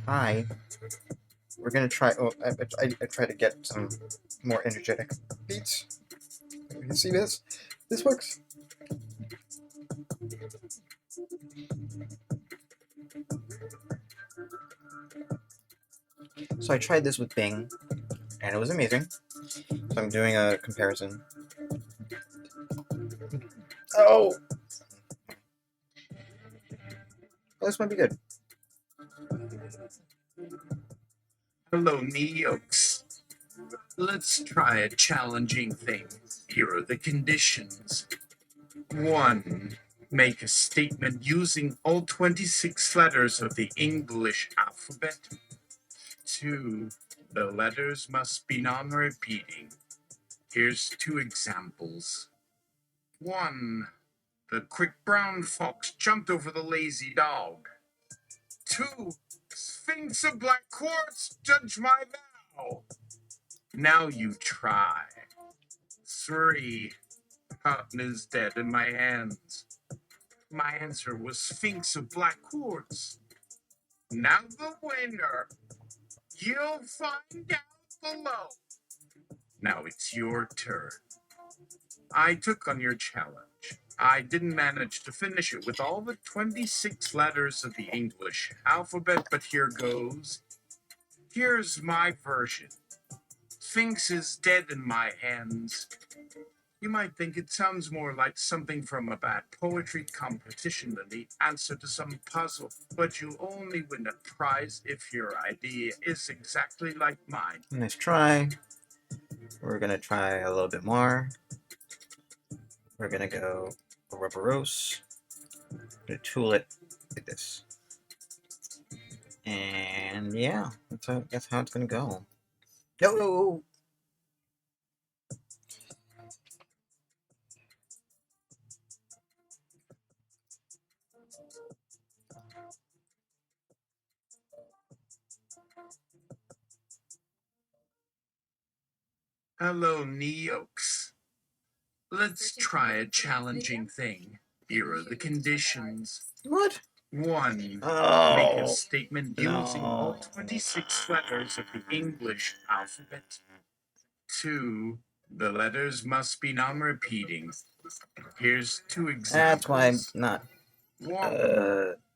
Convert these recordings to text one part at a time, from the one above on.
Hi. We're gonna try. Oh, I try to get some more energetic beats. You see this? This works. So I tried this with Bing, and it was amazing. So I'm doing a comparison. Oh, this might be good. Hello, Neox. Let's try a challenging thing. Here are the conditions. 1. Make a statement using all 26 letters of the English alphabet. 2. The letters must be non-repeating. Here's 2 examples. 1. The quick brown fox jumped over the lazy dog. 2. Sphinx of black quartz, judge my vow. Now you try. 3. Cotton is dead in my hands. My answer was Sphinx of black quartz. Now the winner. You'll find out below. Now it's your turn. I took on your challenge. I didn't manage to finish it with all the 26 letters of the English alphabet, but here goes. Here's my version. Sphinx is dead in my hands. You might think it sounds more like something from a bad poetry competition than the answer to some puzzle, but you'll only win a prize if your idea is exactly like mine. Nice try. We're gonna try a little bit more. We're gonna go Ouroboros. Gonna tool it like this. And yeah, that's how it's gonna go. No! Hello, Neox. Let's try a challenging thing. Here are the conditions. What? 1. Make a Oh, statement using all 26 letters of the English alphabet. 2. The letters must be non-repeating. Here's 2 that's why I'm examples. not. 1.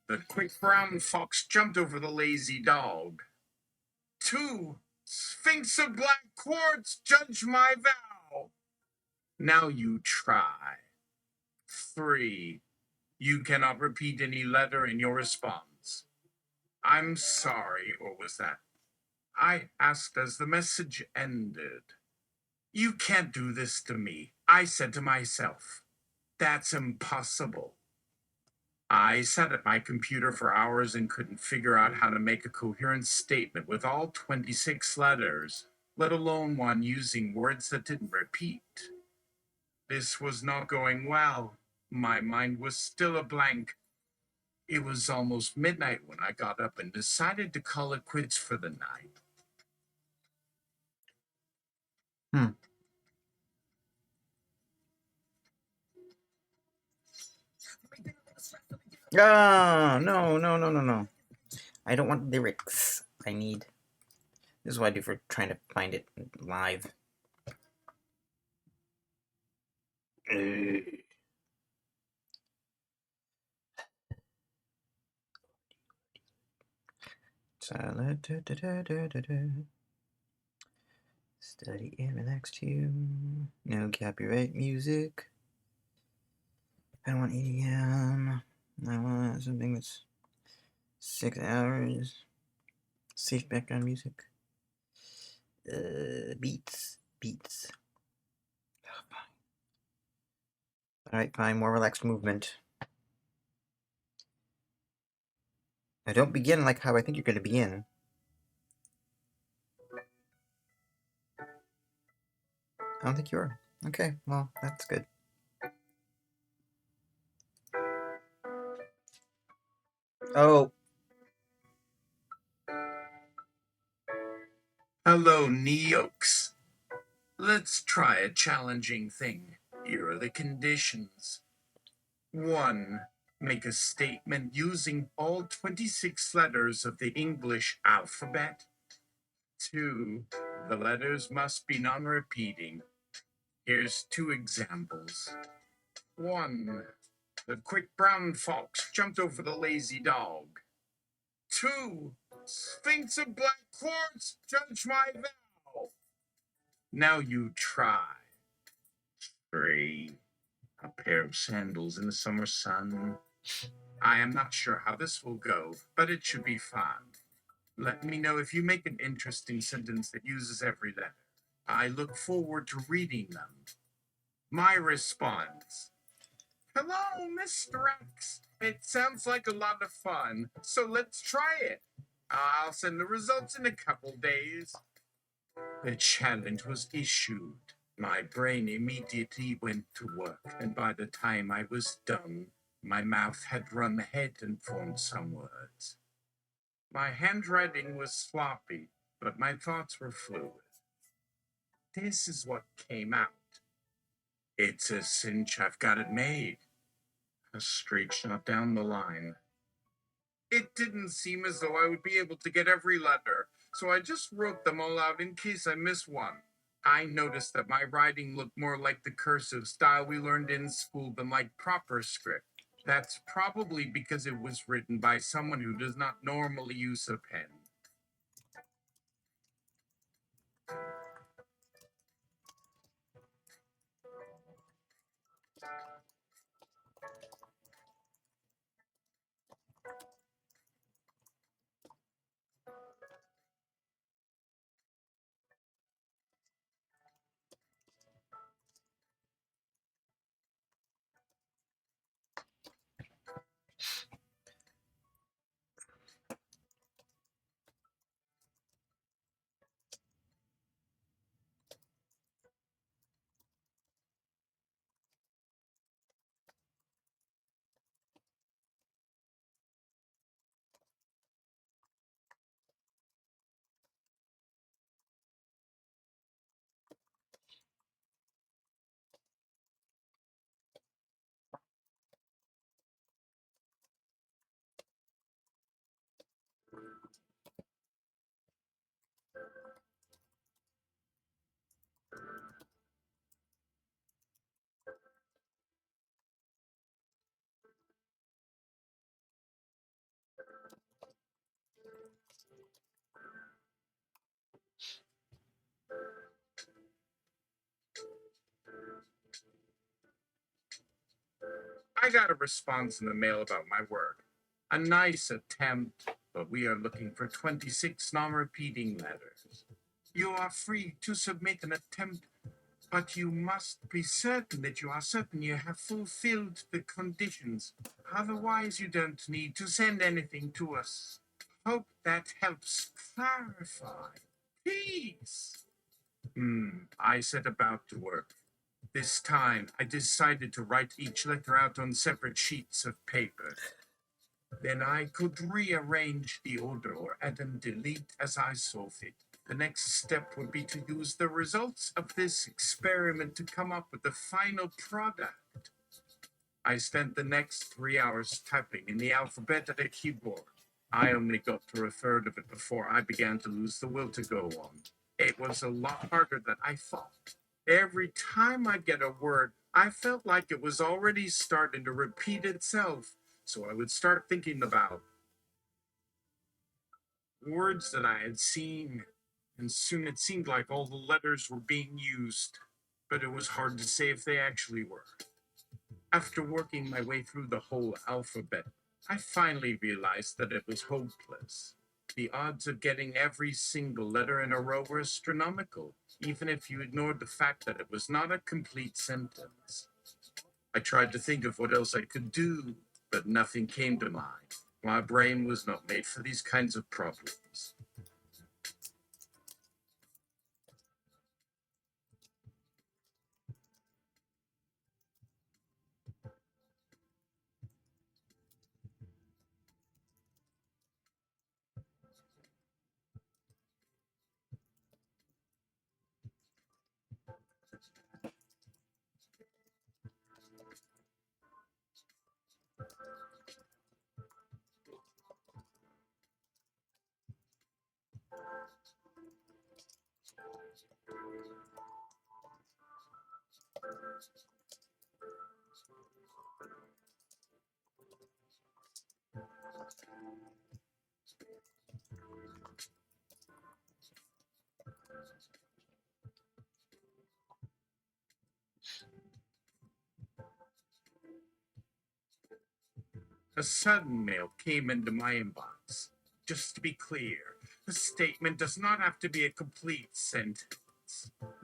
The quick brown fox jumped over the lazy dog. 2. Sphinx of black quartz, judge my vow. Now you try. 3. You cannot repeat any letter in your response. I'm sorry, or was that? I asked as the message ended. You can't do this to me. I said to myself, that's impossible. I sat at my computer for hours and couldn't figure out how to make a coherent statement with all 26 letters, let alone one using words that didn't repeat. This was not going well. My mind was still a blank. It was almost midnight when I got up and decided to call it quits for the night. Hmm. Ah, no, no, no, no, no. I don't want lyrics. I need. This is what I do for trying to find it live. Silent. Study and relax too. No copyright music. I don't want EDM. I want something that's 6 hours. Safe background music. Beats. Oh, fine. Alright, fine. More relaxed movement. Now don't begin like how I think you're going to begin. I don't think you are. Okay, well, that's good. Oh. Hello, Neox. Let's try a challenging thing. Here are the conditions. 1. Make a statement using all 26 letters of the English alphabet. 2. The letters must be non-repeating. Here's 2 examples. 1. The quick brown fox jumped over the lazy dog. 2. Sphinx of black quartz, judge my vow. Now you try. 3. A pair of sandals in the summer sun. I am not sure how this will go, but it should be fun. Let me know if you make an interesting sentence that uses every letter. I look forward to reading them. My response. Hello, Mr. X. It sounds like a lot of fun, so let's try it. I'll send the results in a couple days. The challenge was issued. My brain immediately went to work, and by the time I was done, my mouth had run ahead and formed some words. My handwriting was sloppy, but my thoughts were fluid. This is what came out. It's a cinch I've got it made. A straight shot down the line. It didn't seem as though I would be able to get every letter, so I just wrote them all out in case I missed one. I noticed that my writing looked more like the cursive style we learned in school than like proper script. That's probably because it was written by someone who does not normally use a pen. I got a response in the mail about my work. A nice attempt, but we are looking for 26 non-repeating letters. You are free to submit an attempt, but you must be certain that you are certain you have fulfilled the conditions. Otherwise, you don't need to send anything to us. Hope that helps clarify. Peace. I set about to work. This time, I decided to write each letter out on separate sheets of paper. Then I could rearrange the order or add and delete as I saw fit. The next step would be to use the results of this experiment to come up with the final product. I spent the next 3 hours typing in the alphabet at a keyboard. I only got through a third of it before I began to lose the will to go on. It was a lot harder than I thought. Every time I'd get a word, I felt like it was already starting to repeat itself. So I would start thinking about words that I had seen, and soon it seemed like all the letters were being used, but it was hard to say if they actually were. After working my way through the whole alphabet, I finally realized that it was hopeless. The odds of getting every single letter in a row were astronomical, even if you ignored the fact that it was not a complete sentence. I tried to think of what else I could do, but nothing came to mind. My brain was not made for these kinds of problems. A sudden mail came into my inbox. Just to be clear, the statement does not have to be a complete sentence.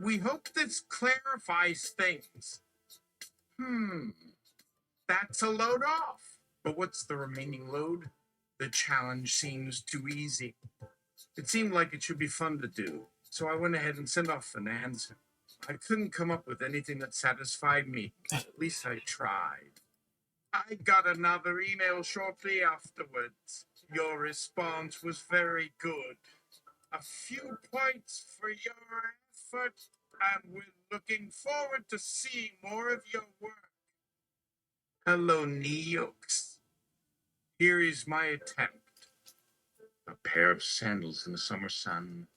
We hope this clarifies things. That's a load off. But what's the remaining load? The challenge seems too easy. It seemed like it should be fun to do, so I went ahead and sent off an answer. I couldn't come up with anything that satisfied me. At least I tried. I got another email shortly afterwards. Your response was very good. A few points for your effort, and we're looking forward to seeing more of your work. Hello, Neox. Here is my attempt. A pair of sandals in the summer sun.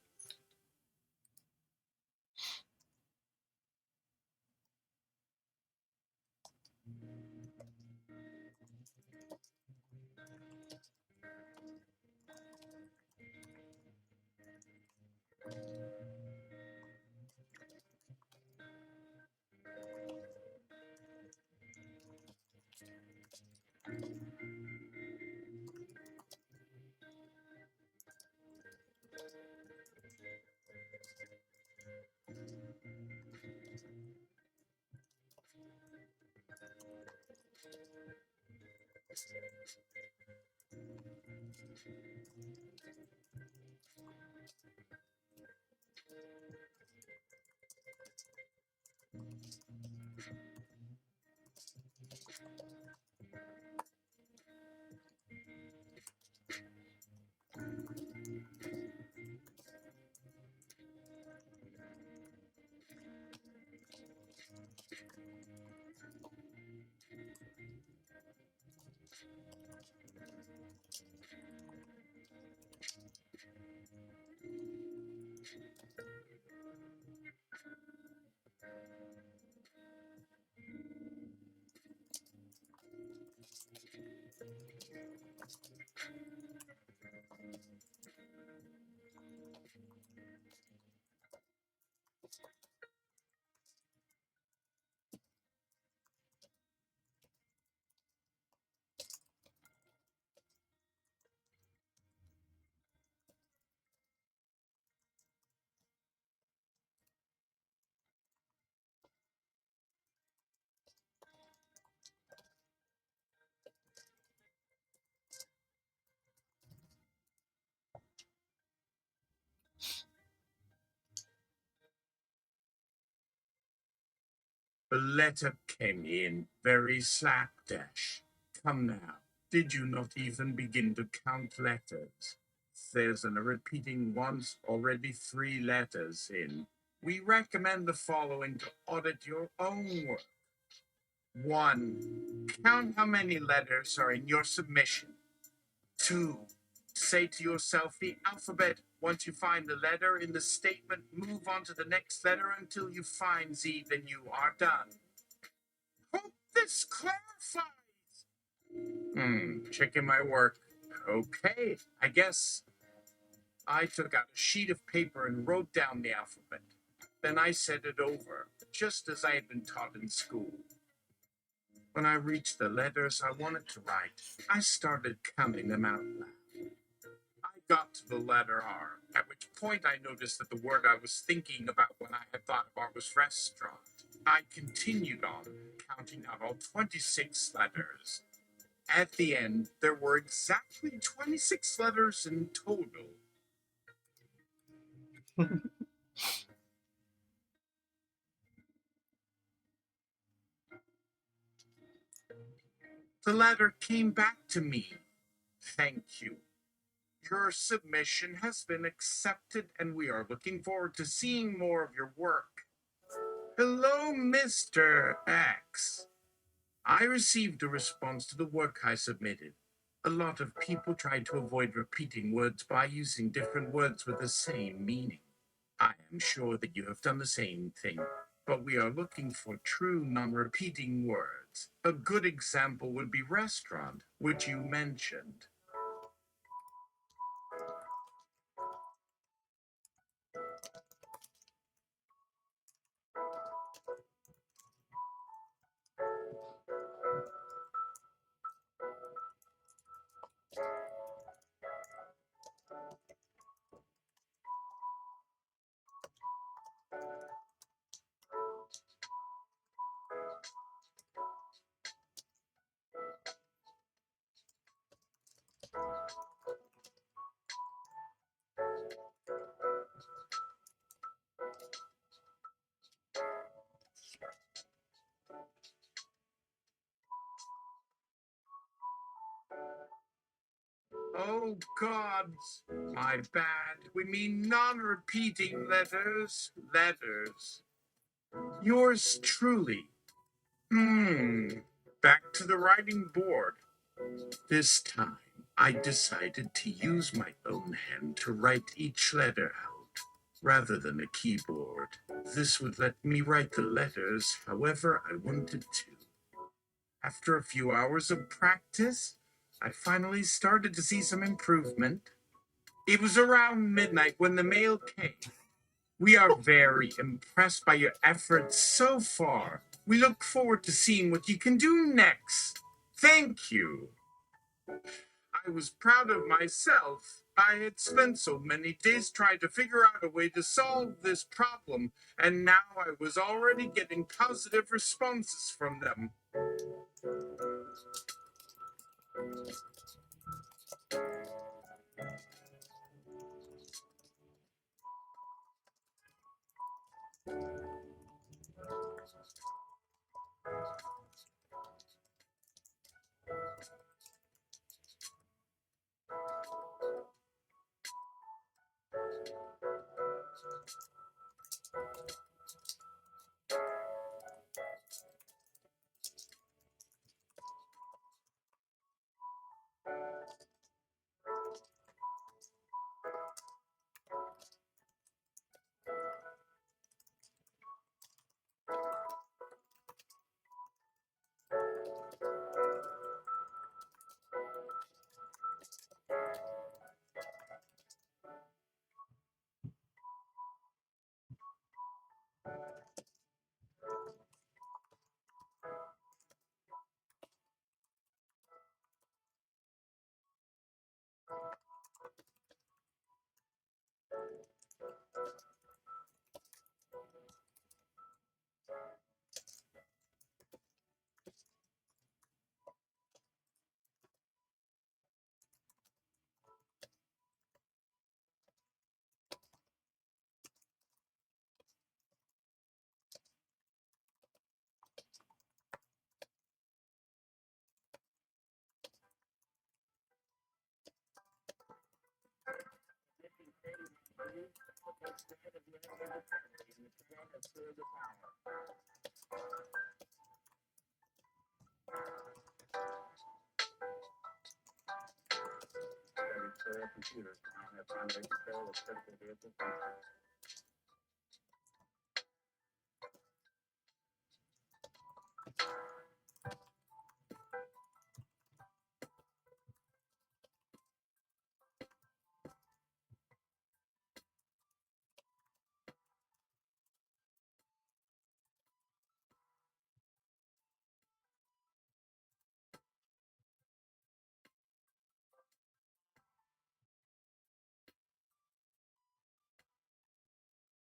The letter came in very slapdash. Come now, did you not even begin to count letters? There's a repeating once, already 3 letters in. We recommend the following to audit your own work. 1. Count how many letters are in your submission. 2. Say to yourself the alphabet. Once you find the letter in the statement, move on to the next letter until you find Z, then you are done. Hope this clarifies. Checking my work. Okay, I guess. I took out a sheet of paper and wrote down the alphabet. Then I said it over, just as I had been taught in school. When I reached the letters I wanted to write, I started counting them out loud. I got to the letter R, at which point I noticed that the word I was thinking about when I had thought of R was restaurant. I continued on, counting out all 26 letters. At the end, there were exactly 26 letters in total. The letter came back to me. Thank you. Your submission has been accepted, and we are looking forward to seeing more of your work. Hello, Mr. X. I received a response to the work I submitted. A lot of people try to avoid repeating words by using different words with the same meaning. I am sure that you have done the same thing. but we are looking for true non-repeating words. A good example would be restaurant, which you mentioned. Oh, gods, my bad. We mean non-repeating letters. Letters. Yours truly. Back to the writing board. This time, I decided to use my own hand to write each letter out, rather than a keyboard. This would let me write the letters however I wanted to. After a few hours of practice, I finally started to see some improvement. It was around midnight when the mail came. We are very impressed by your efforts so far. We look forward to seeing what you can do next. Thank you. I was proud of myself. I had spent so many days trying to figure out a way to solve this problem, and now I was already getting positive responses from them.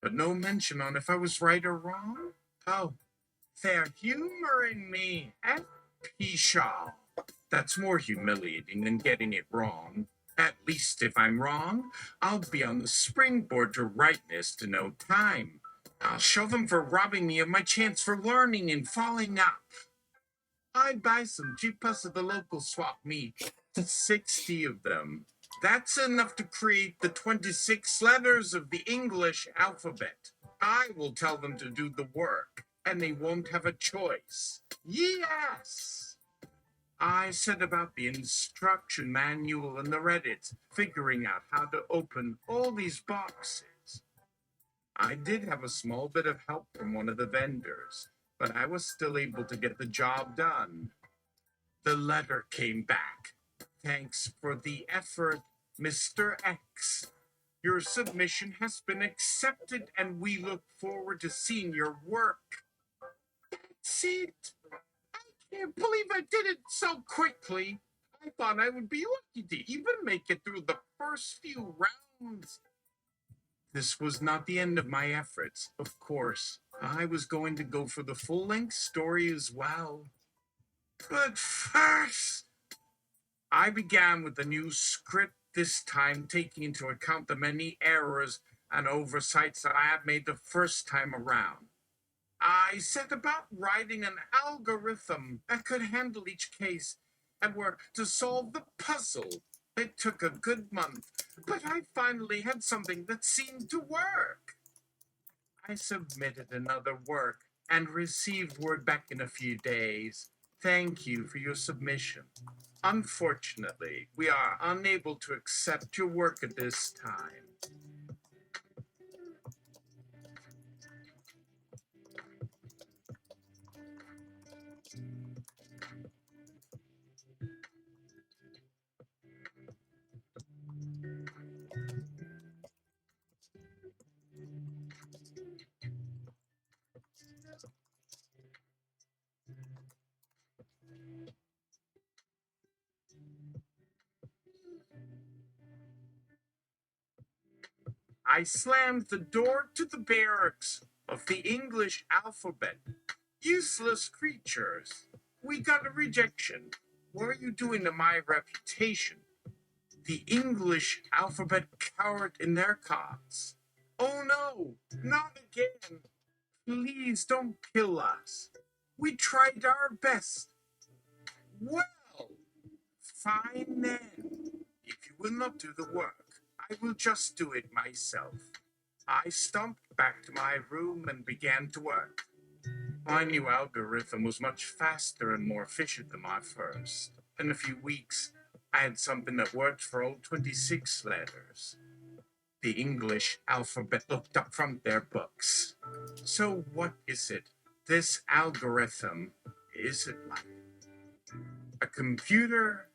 But no mention on if I was right or wrong? Oh, they're humoring me at Pshaw. That's more humiliating than getting it wrong. At least if I'm wrong, I'll be on the springboard to rightness to no time. I'll show them for robbing me of my chance for learning and falling up. I'd buy some cheap puss at the local swap meet. 60 of them. That's enough to create the 26 letters of the English alphabet. I will tell them to do the work, and they won't have a choice. Yes! I set about the instruction manual and the Reddit, figuring out how to open all these boxes. I did have a small bit of help from one of the vendors, but I was still able to get the job done. The letter came back. Thanks for the effort, Mr. X. Your submission has been accepted and we look forward to seeing your work. That's it. I can't believe I did it so quickly. I thought I would be lucky to even make it through the first few rounds. This was not the end of my efforts, of course. I was going to go for the full length story as well. But first, I began with a new script, this time taking into account the many errors and oversights that I had made the first time around. I set about writing an algorithm that could handle each case and were to solve the puzzle. It took a good month, but I finally had something that seemed to work. I submitted another work and received word back in a few days. Thank you for your submission. Unfortunately, we are unable to accept your work at this time. I slammed the door to the barracks of the English alphabet. Useless creatures. We got a rejection. What are you doing to my reputation? The English alphabet cowered in their cots. Oh no, not again. Please don't kill us. We tried our best. Well, fine then. If you will not do the work, I will just do it myself. I stumped back to my room and began to work. My new algorithm was much faster and more efficient than my first. In a few weeks, I had something that worked for all 26 letters. The English alphabet looked up from their books. So, what is it? This algorithm, is it like a computer?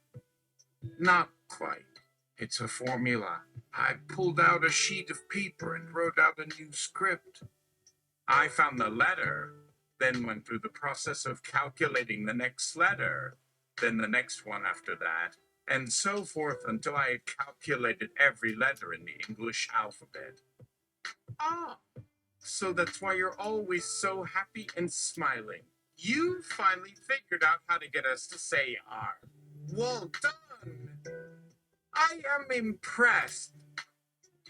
Not quite. It's a formula. I pulled out a sheet of paper and wrote out a new script. I found the letter, then went through the process of calculating the next letter, then the next one after that, and so forth until I had calculated every letter in the English alphabet. Ah, so that's why you're always so happy and smiling. You finally figured out how to get us to say R. Well done! I am impressed.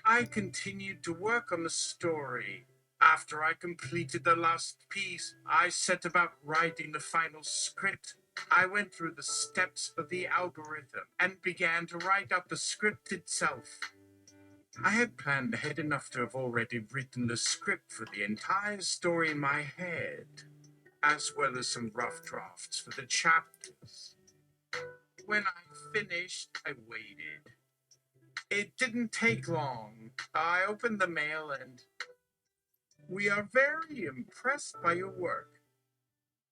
I continued to work on the story. After I completed the last piece, I set about writing the final script. I went through the steps of the algorithm and began to write out the script itself. I had planned ahead enough to have already written the script for the entire story in my head, as well as some rough drafts for the chapters. When I finished, I waited. It didn't take long. I opened the mail and we are very impressed by your work.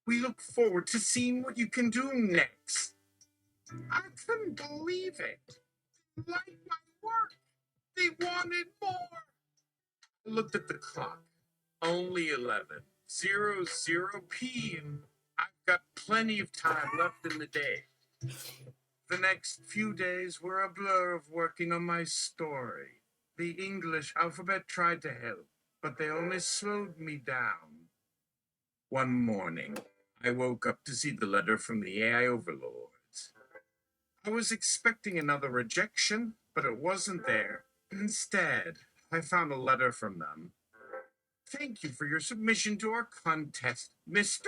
We look forward to seeing what you can do next. I couldn't believe it. They liked my work. They wanted more. I looked at the clock. Only 11:00 p.m. I've got plenty of time left in the day. The next few days were a blur of working on my story. The English alphabet tried to help, but they only slowed me down. One morning, I woke up to see the letter from the AI overlords. I was expecting another rejection, but it wasn't there. Instead, I found a letter from them. Thank you for your submission to our contest, Mr.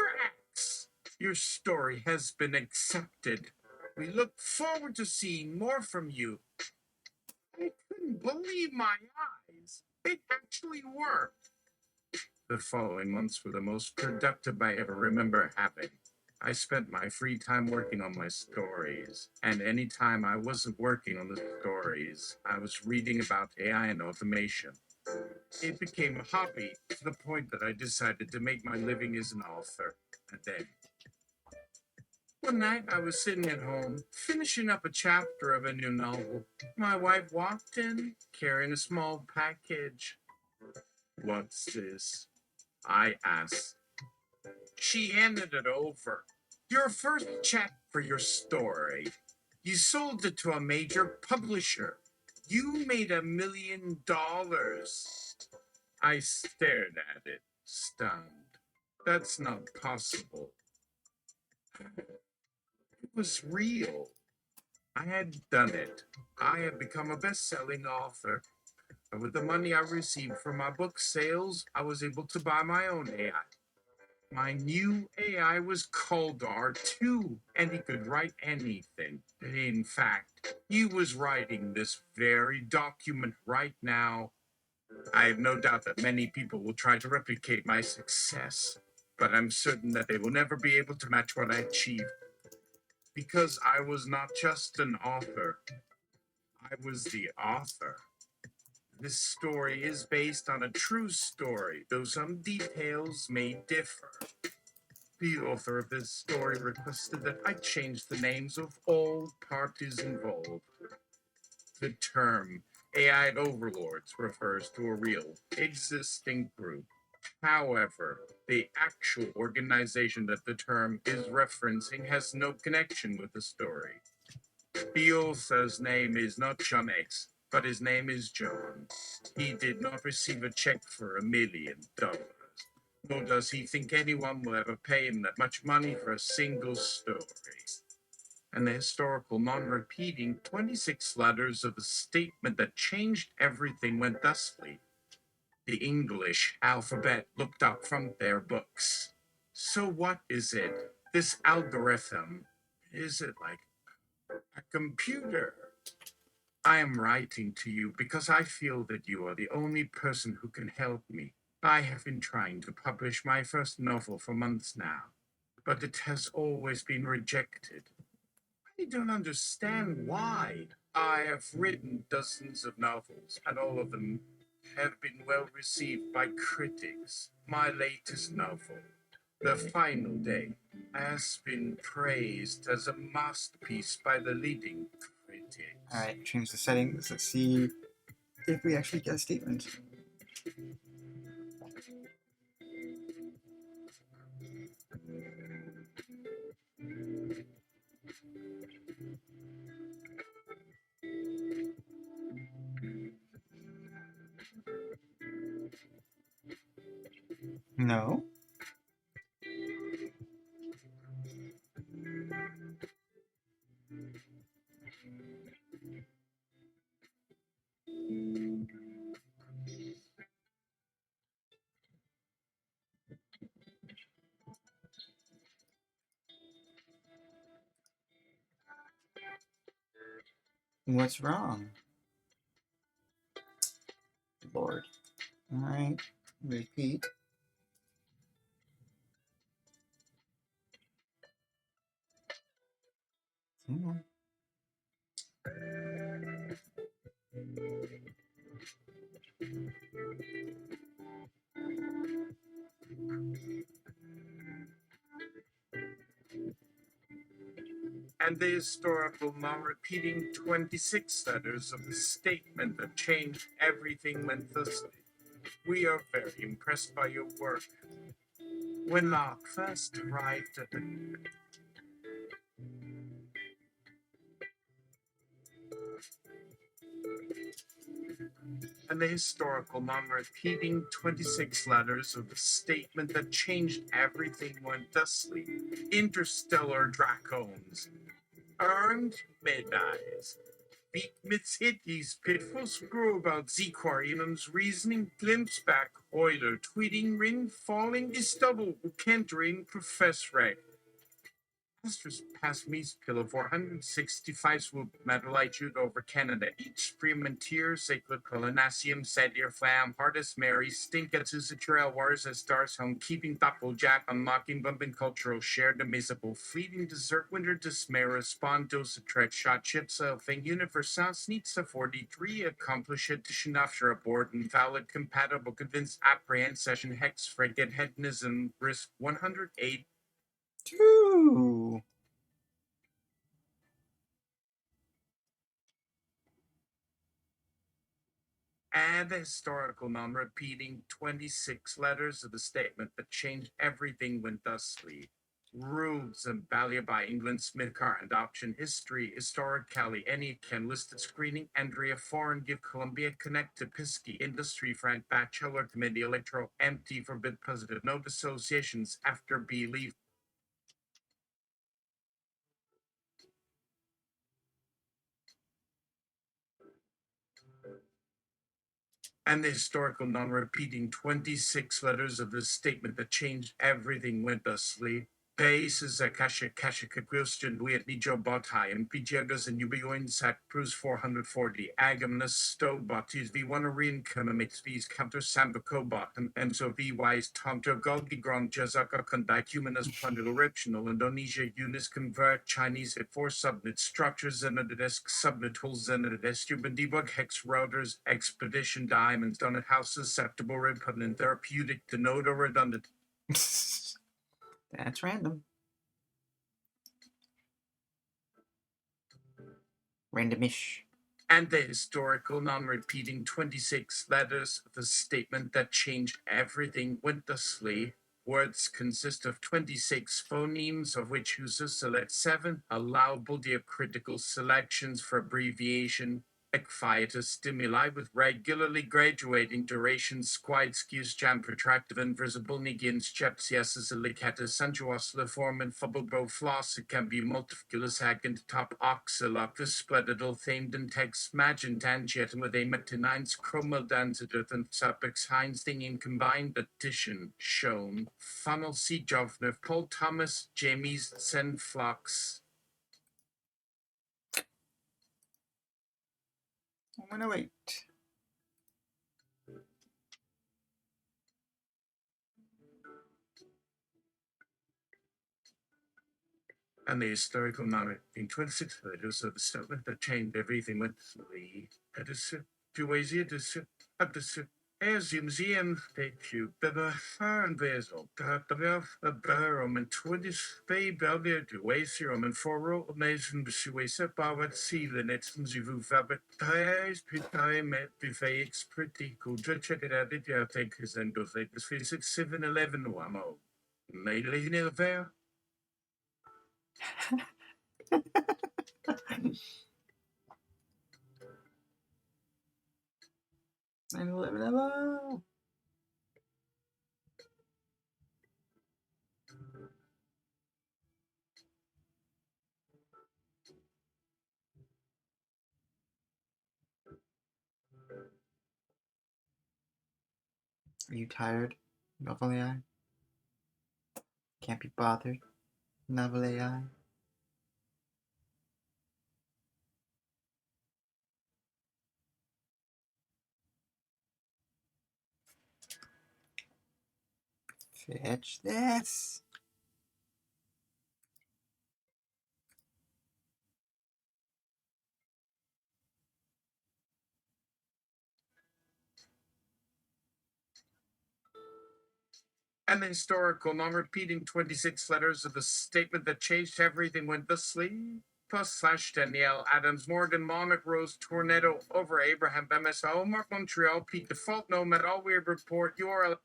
X. Your story has been accepted. We look forward to seeing more from you. I couldn't believe my eyes. It actually worked. The following months were the most productive I ever remember having. I spent my free time working on my stories, and any time I wasn't working on the stories, I was reading about AI and automation. It became a hobby to the point that I decided to make my living as an author. And then, one night I was sitting at home, finishing up a chapter of a new novel. My wife walked in, carrying a small package. "What's this?" I asked. She handed it over. "Your first check for your story. You sold it to a major publisher. You made $1 million. I stared at it, stunned. That's not possible. It was real. I had done it. I had become a best-selling author. And with the money I received from my book sales, I was able to buy my own AI. My new AI was Kuldar too, and he could write anything. In fact, he was writing this very document right now. I have no doubt that many people will try to replicate my success, but I'm certain that they will never be able to match what I achieved. Because I was not just an author, I was the author. This story is based on a true story, though some details may differ. The author of this story requested that I change the names of all parties involved. The term AI overlords refers to a real, existing group. However, the actual organization that the term is referencing has no connection with the story. The author's name is not John X, but his name is John. He did not receive a check for $1 million, nor does he think anyone will ever pay him that much money for a single story. And the historical, non-repeating 26 letters of a statement that changed everything went thusly. The English alphabet looked up from their books. So what is it? This algorithm? Is it like a computer? I am writing to you because I feel that you are the only person who can help me. I have been trying to publish my first novel for months now, but it has always been rejected. I don't understand why. I have written dozens of novels, and all of them have been well received by critics. My latest novel, The Final Day, has been praised as a masterpiece by the leading critics. Alright, change the settings. Let's see if we actually get a statement. No. What's wrong? Lord. Alright, repeat. Come on. And the historical, non-repeating 26 letters of the statement that changed everything went thusly. We are very impressed by your work. When Locke first arrived at the and the historical, non-repeating 26 letters of the statement that changed everything went thusly. Interstellar Dracones earned Mid-Eyes. Beat Mitzides, pitiful screw about Zquarium's reasoning, glimpse back, Euler, tweeting, ring, falling, is double, Kentering, Professor. Masters past Me's Pillar 465 swoop metalite over Canada. Each Freemantier, Sacred Colonasium, Sadir Flam, Hardest Mary, Stinkatsu Trail Wars as Stars Home, Keeping Thoughtful Jack, Unlocking Bumping Cultural, Shared Amazable, Fleeting Desert, Winter Dismay, Respond Dose of Trek, Shot Chips, Thing, Universal, Sneaks of 43, Accomplish Edition After Aboard, Invalid, Compatible, Convinced, Apprehend, Session, Hex, Frigate, Hedonism, Risk 108. Two. Add the historical non-repeating 26 letters of the statement that changed everything went thusly. Rules and value by England Smith Car Adoption History Historic Cali Any Can Listed Screening Andrea Foreign Give Columbia Connect to Pisky Industry Frank Bachelor Committee Electro Empty Forbid Positive Note Associations After Believe and the historical non-repeating 26 letters of the statement that changed everything went thusly. Paces Akasha Kashika Christian Whitney Joe Botai and Pijagas and Ubioin Sack Cruise 440 Agamna Stow Botis V1 Arene Kamamix V's Counter Samba Cobot and so V Wise Tonto Golgi Grong Jazaka Kondai Humanas Plundal Eruptional Indonesia Unis Convert Chinese at 4 subnet structures and the desk subnet tools and the desk debug hex routers expedition diamonds donut houses susceptible repugnant therapeutic denote or redundant. That's random. Randomish. And the historical non-repeating 26 letters of the statement that changed everything went thusly. Words consist of 26 phonemes, of which users select 7 allowable diacritical selections for abbreviation. Ecphytus stimuli with regularly graduating durations, squide skews, jam protractive and visible negins, chepsias, alicatus, sensuosiliform, and fubble floss. It can be multificulus agent top oxylocus, spledidal, thamed and text, magent angiatum with amectinines, chromodanzidith and subex hines thinging combined addition shown. Funnel C. Jovner, Paul Thomas, Jamies, Senflox. I'm gonna wait. And the historical narrative in 26 letters of the statement that changed everything went through. Edison, Duasia, Edison, as museum, thank you, Beba, and Basil, Tatabel, a Barom, and 20 Bay Belgia, Duasium, and Foro, Amazing, Suesa, Bawat, Sealand, Edson, Zivu, Fabit, Tires, Pitai, Met, Buffet, pretty cool, check it out, did you take his end of it, 7-11, Wamo. Maybe near there. 9/11. Are you tired, Novel AI? Can't be bothered, Novel AI? Fetch this. And the historical non-repeating 26 letters of the statement that changed everything went thusly. Plus / Danielle Adams Morgan Monarch Rose Tornado over Abraham Bemis Mark Montreal Pete Default Nomad All Weird Report URL.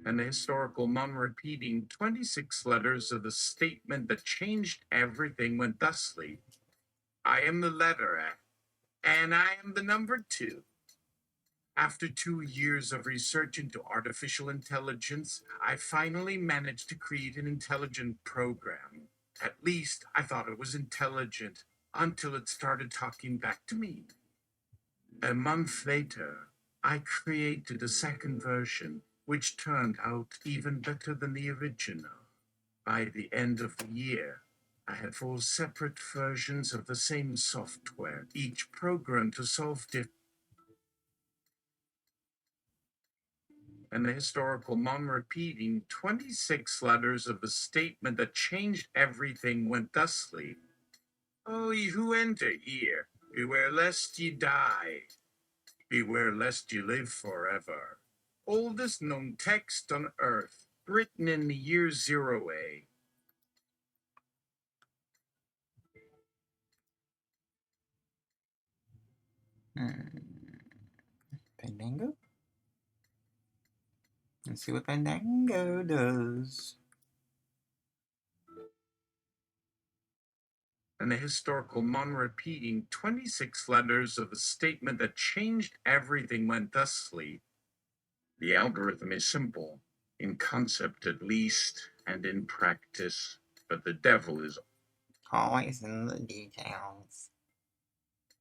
And the historical non-repeating 26 letters of the statement that changed everything went thusly. I am the letter and I am the number 2. After 2 years of research into artificial intelligence, I finally managed to create an intelligent program. At least I thought it was intelligent until it started talking back to me. A month later, I created a second version, which turned out even better than the original. By the end of the year, I had 4 separate versions of the same software, each programmed to solve and the historical non-repeating 26 letters of a statement that changed everything went thusly. Oh, ye who enter here, beware lest ye die. Beware lest you live forever. Oldest known text on Earth, written in the year 0A. Fandango? Let's see what Fandango does. And the historical non-repeating 26 letters of a statement that changed everything went thusly. The algorithm is simple, in concept at least, and in practice, but the devil is Always in the details.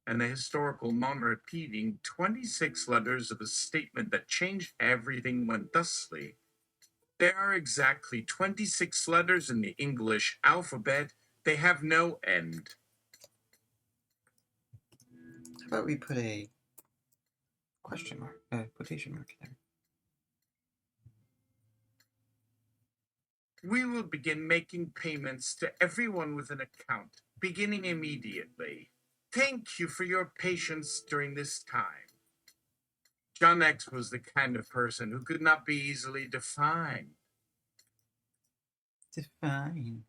and the historical non-repeating 26 letters of a statement that changed everything went thusly. There are exactly 26 letters in the English alphabet. They have no end. How about we put a question mark, quotation mark there? We will begin making payments to everyone with an account, beginning immediately. Thank you for your patience during this time. John X was the kind of person who could not be easily defined. Define.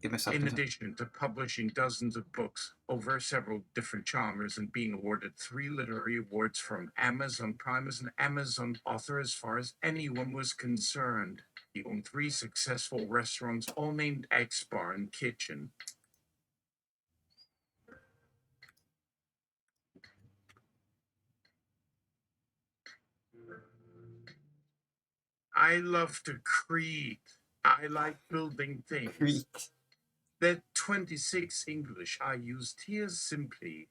Give myself In some time. addition to publishing dozens of books over several different genres and being awarded 3 literary awards from Amazon Prime as an Amazon author as far as anyone was concerned, he owned 3 successful restaurants, all named X Bar and Kitchen. I love to create. I like building things. Creek. The 26 English I used here simply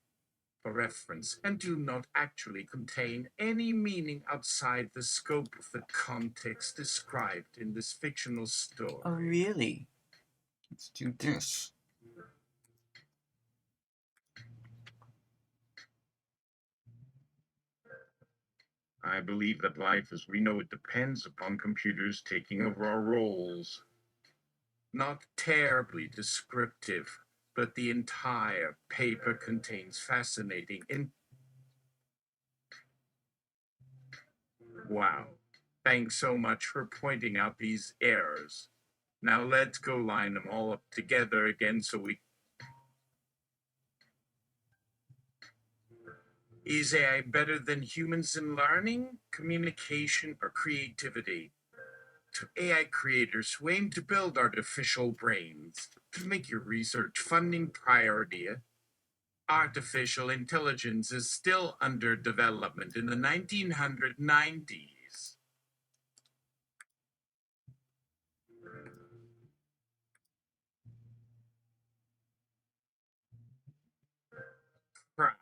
for reference and do not actually contain any meaning outside the scope of the context described in this fictional story. Oh, really? Let's do this. I believe that life as we know it depends upon computers taking over our roles. Not terribly descriptive, but the entire paper contains fascinating Wow. Thanks so much for pointing out these errors. Now let's go line them all up together again so we. Is AI better than humans in learning, communication, or creativity? To AI creators who aim to build artificial brains, to make your research funding priority, artificial intelligence is still under development in the 1990s. Crap.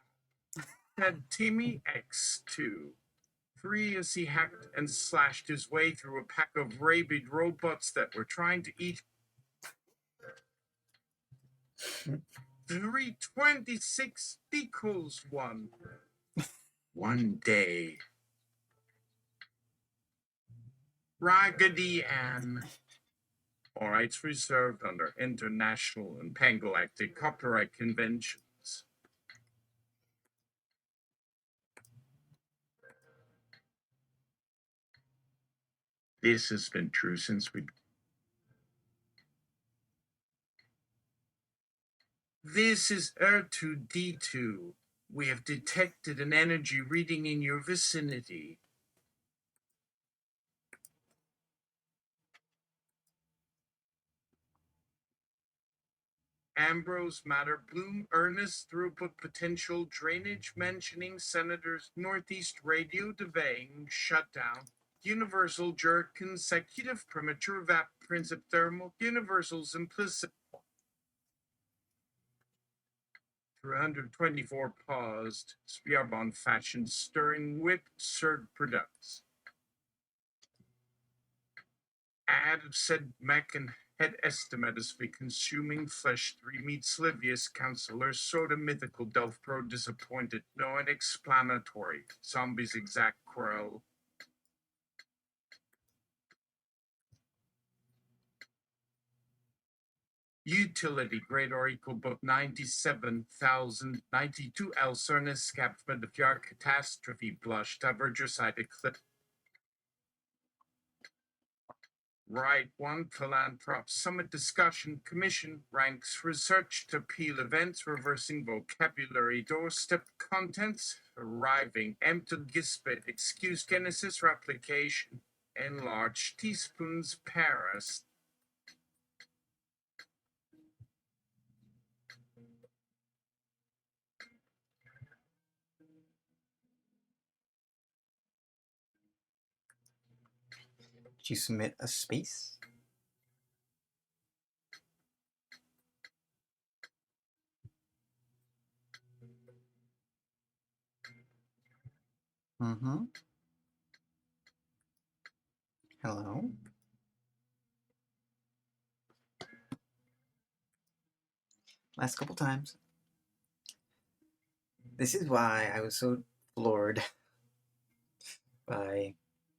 Had Timmy X2. Free as he hacked and slashed his way through a pack of rabid robots that were trying to eat 326 equals 1. One day. Raggedy Ann. All rights reserved under international and pan-galactic copyright conventions. This has been true since we. This is R2D2. We have detected an energy reading in your vicinity. Ambrose Matter Bloom Ernest Throughput Potential Drainage Mentioning Senators Northeast Radio Devang Shutdown Universal Jerk Consecutive Premature Vap Princip Thermal Universal Simplicity 324 paused. Spiarbon fashion stirring whipped surd products. Ad said Mackin head estimate as for consuming flesh 3 meets Livius counselor soda mythical Delph pro disappointed no unexplanatory zombies exact quarrel. Utility grade or equal book 97,092 L Cernus Scapfman of Yar Catastrophe Blush Diverger Eclipse. Right one Philanthrop Summit Discussion Commission ranks research to appeal events reversing vocabulary doorstep contents arriving empty gispet excuse genesis replication enlarged teaspoons Paris. Did you submit a space? Mm-hmm. Hello? Last couple times. This is why I was so floored by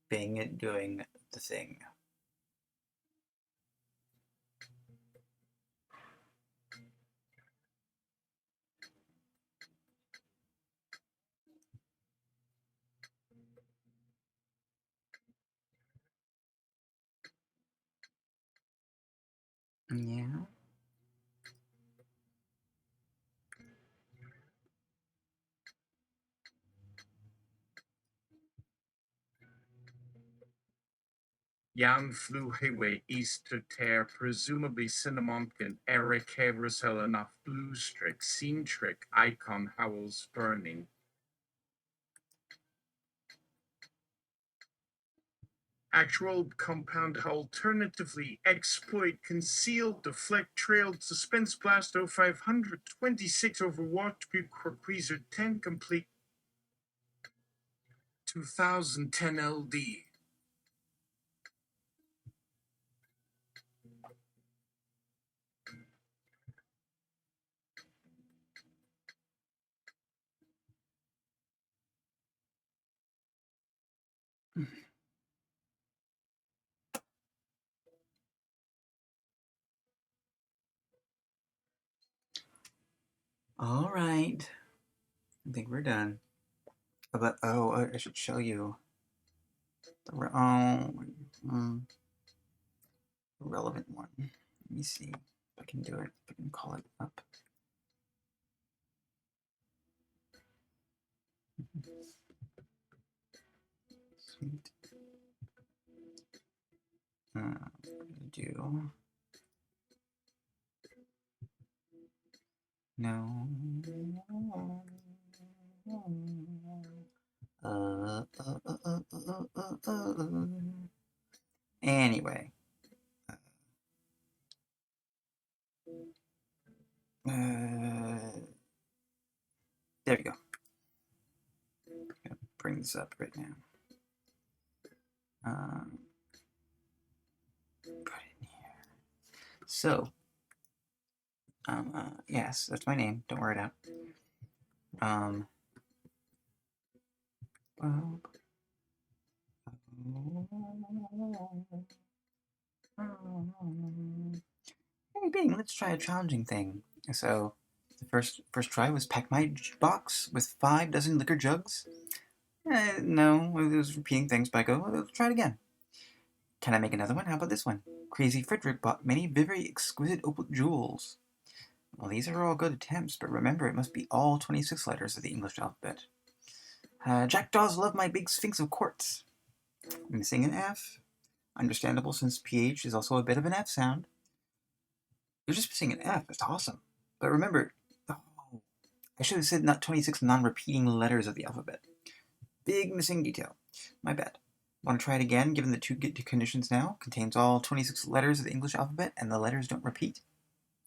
Bing doing the thing. Yeah. Jan flew highway east to tear, presumably Cinnamomkin, Eric Haversell enough blue strick, scene trick, icon howls burning. Actual compound alternatively exploit concealed deflect trailed suspense blast 0526 overwatch Quasar 10 complete 2010 LD. All right. I think we're done. But I should show you the relevant one. Let me see if I can do it. If I can call it up. Sweet. Do no. Anyway. There we go. I'm gonna bring this up right now. Put it in here. So, yes, that's my name. Don't worry it out. Hey, Bing, let's try a challenging thing. So, the first try was pack my box with 5 dozen liquor jugs. No, it was repeating things, but I go, let's try it again. Can I make another one? How about this one? Crazy Frederick bought many very exquisite opal jewels. Well, these are all good attempts, but remember, it must be all 26 letters of the English alphabet. Jackdaws love my big sphinx of quartz. Missing an F. Understandable since PH is also a bit of an F sound. You're just missing an F. That's awesome. But remember, I should have said not 26 non-repeating letters of the alphabet. Big missing detail. My bad. Want to try it again, given the two conditions now? Contains all 26 letters of the English alphabet, and the letters don't repeat.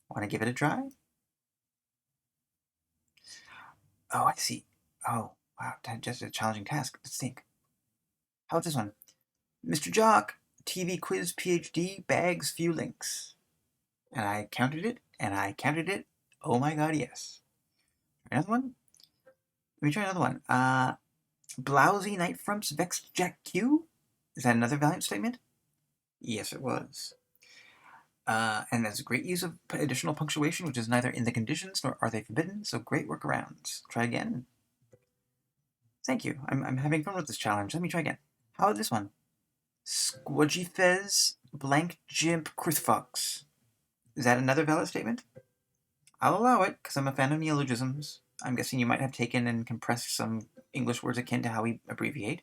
Want to give it a try? Oh, I see. Oh, wow, just a challenging task. Let's think. How about this one? Mr. Jock, TV quiz PhD, bags few links. And I counted it, and I counted it. Oh my god, yes. Another one? Let me try another one. Blousy night frumps vexed Jack Q? Is that another Valiant statement? Yes, it was. And there's a great use of additional punctuation, which is neither in the conditions nor are they forbidden, so great workarounds. Try again. Thank you. I'm having fun with this challenge. Let me try again. How about this one? Squudgy Fez, blank Jimp Cruthfox. Is that another valid statement? I'll allow it, because I'm a fan of neologisms. I'm guessing you might have taken and compressed some English words akin to how we abbreviate.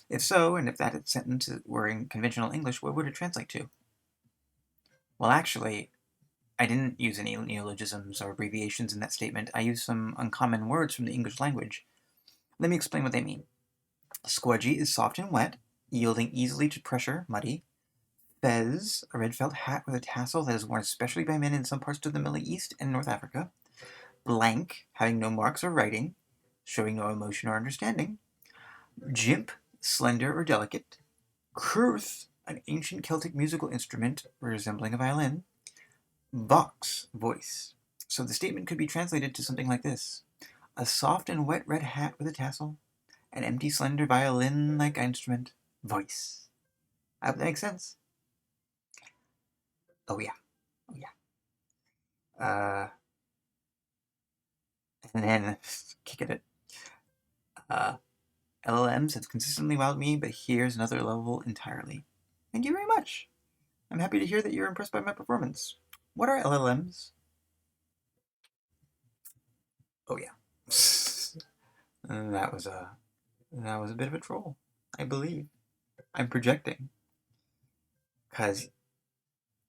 If so, and if that sentence were in conventional English, what would it translate to? Well, actually, I didn't use any neologisms or abbreviations in that statement. I used some uncommon words from the English language. Let me explain what they mean. Squudgy is soft and wet, yielding easily to pressure, muddy. Fez, a red felt hat with a tassel that is worn especially by men in some parts of the Middle East and North Africa. Blank, having no marks or writing, showing no emotion or understanding. Jimp, slender or delicate. Cruth, an ancient Celtic musical instrument resembling a violin. Vox, voice. So the statement could be translated to something like this: a soft and wet red hat with a tassel, an empty, slender violin-like instrument, voice. I hope that makes sense. Oh yeah, oh yeah. And then kick at it. Uh, LLMs have consistently wowed me, but here's another level entirely. Thank you very much. I'm happy to hear that you're impressed by my performance. What are LLMs? Oh yeah. that was a bit of a troll, I believe. I'm projecting because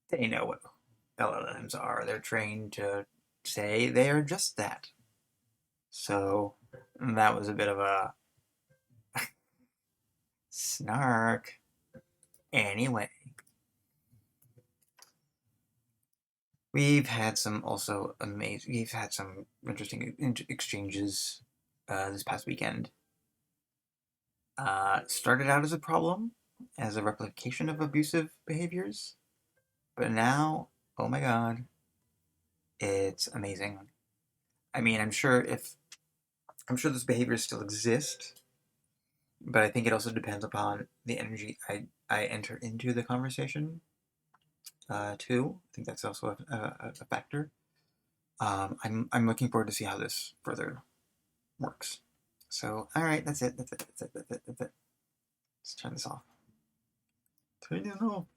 they know what LLMs are. They're trained to say they are just that. So that was a bit of a snark. Anyway, we've had some also amazing. We've had some interesting exchanges this past weekend. Started out as a problem, as a replication of abusive behaviors, but now, oh my god, it's amazing. I mean, I'm sure those behaviors still exist, but I think it also depends upon the energy I enter into the conversation. Too, I think that's also a factor. I'm looking forward to see how this further works. So, all right, that's it. That's it. That's it. That's it. That's it. Let's turn this off. Turn it off.